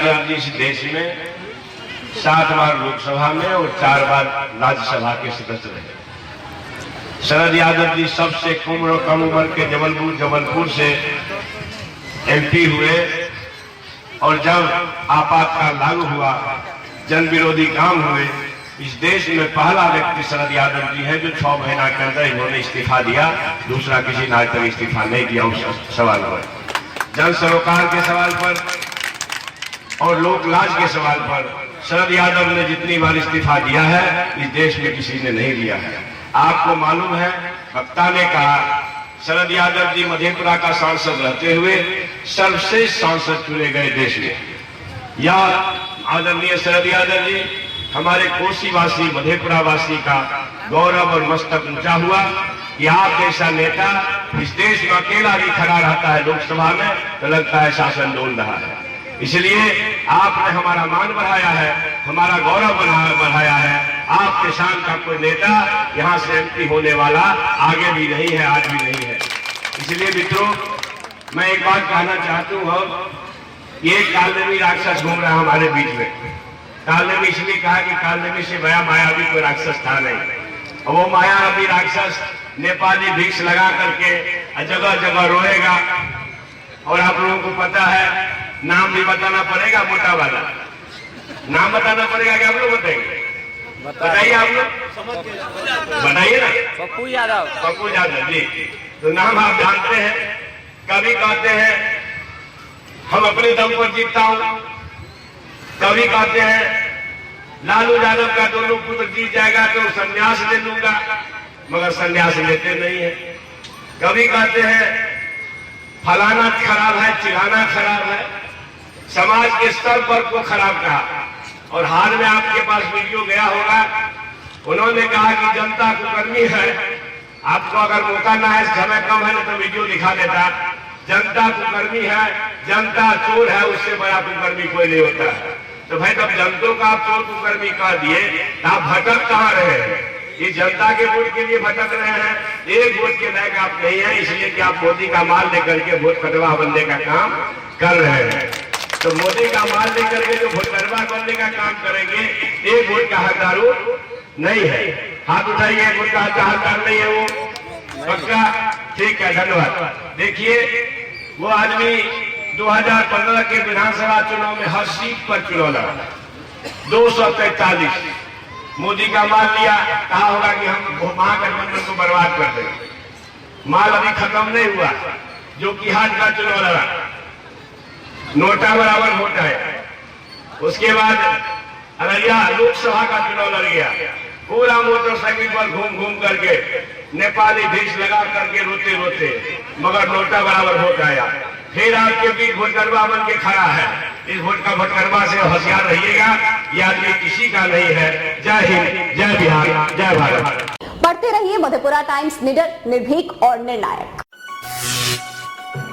यादव जी इस देश में 7 बार लोकसभा में और 4 बार राज्यसभा के सदस्य रहे। शरद यादव जी सबसे कम उम्र के जबलपुर से एमपी हुए और जब आपातकाल लागू हुआ, जन विरोधी काम हुए, इस देश में पहला व्यक्ति शरद यादव जी है जो 6 महीना के अंदर इन्होंने इस्तीफा दिया। दूसरा किसी ने आज तक इस्तीफा नहीं दिया उस सवाल पर, जन सरोकार के सवाल पर और लोक लाज के सवाल पर शरद यादव ने जितनी बार इस्तीफा दिया है इस देश में किसी ने नहीं दिया है। आपको मालूम है, वक्ता ने कहा शरद यादव जी मधेपुरा का सांसद रहते हुए सर्वश्रेष्ठ सांसद चुने गए देश में। या आदरणीय शरद यादव जी हमारे कोसीवासी मधेपुरा वासी का गौरव और मस्तक ऊंचा हुआ कि आप जैसा नेता इस देश में अकेला भी खड़ा रहता है लोकसभा में तो लगता है शासन डोल रहा है। इसलिए आपने हमारा मान बढ़ाया है, हमारा गौरव बढ़ाया है। आपके शान का कोई नेता यहाँ से एमपी होने वाला आगे भी नहीं है, आज भी नहीं है। इसलिए मित्रों, मैं एक बात कहना चाहता हूँ, ये कालनेमी राक्षस घूम रहा है हमारे बीच में। कालनेमी इसलिए कहा कि कालनेमी से बया मायावी कोई राक्षस था नहीं, और वो मायावी राक्षस नेपाली भिक्ष लगा करके जगह जगह रोएगा। और आप लोगों को पता है, नाम भी बताना पड़ेगा, मोटा वाला नाम बताना पड़ेगा। क्या आप लोग बताएंगे? बताइए, आप लोग बताइए ना। पप्पू यादव जी। तो नाम आप जानते हैं। कभी कहते हैं हम अपने दम पर जीतता हूं, कभी कहते हैं लालू यादव का दोनों पुत्र जीत जाएगा तो संन्यास ले लूंगा, मगर संन्यास लेते नहीं है। कभी कहते हैं फलाना खराब है, चिढ़ाना खराब है, समाज के स्तर पर को खराब कहा। और हाल में आपके पास वीडियो गया होगा, उन्होंने कहा कि जनता कुकर्मी है। आपको अगर मौका ना है, समय कम है ना, तो वीडियो दिखा देता। जनता कुकर्मी है, जनता चोर है, उससे बड़ा कुकर्मी कोई नहीं होता है। तो भाई जब जनता का आप चोर कुकर्मी कह दिए तो आप भटक कहाँ रहे हैं? ये जनता के वोट के लिए भटक रहे हैं, एक वोट के लायक आप नहीं है, इसलिए कि आप मोदी का माल लेकर के वोट कटवा बनने का काम कर रहे हैं। तो मोदी का माल लेकर के जो वोट कटवा बनने का काम करेंगे, एक वोट का हकदार नहीं है। हाथ उठाइए, एक वोट का हकदार नहीं है वो, पक्का? ठीक है, धन्यवाद। देखिए, वो आदमी 2015 के विधानसभा चुनाव में हर सीट पर चुनाव लड़ा, 243 मोदी का माल लिया। कहा होगा कि हम महागठबंधन को बर्बाद कर देंगे। माल अभी खत्म नहीं हुआ। जो कि हाथ का चुनाव लड़ा, नोटा बराबर वोट है। उसके बाद अररिया लोकसभा का चुनाव लड़ गया, पूरा मोटरसाइकिल पर घूम घूम करके नेपाली भिक्ष लगा करके रोते रोते, मगर नोटा बराबर वोट आया। फिर आपके बीच भोटकरवा बन के खड़ा है। इस वोट का भोटकरवा से होशियार रहिएगा, ये आदमी किसी का नहीं है। जय हिंद, जय बिहार, जय भारत। पढ़ते रहिए मधेपुरा टाइम्स, निडर, निर्भीक और निर्णायक।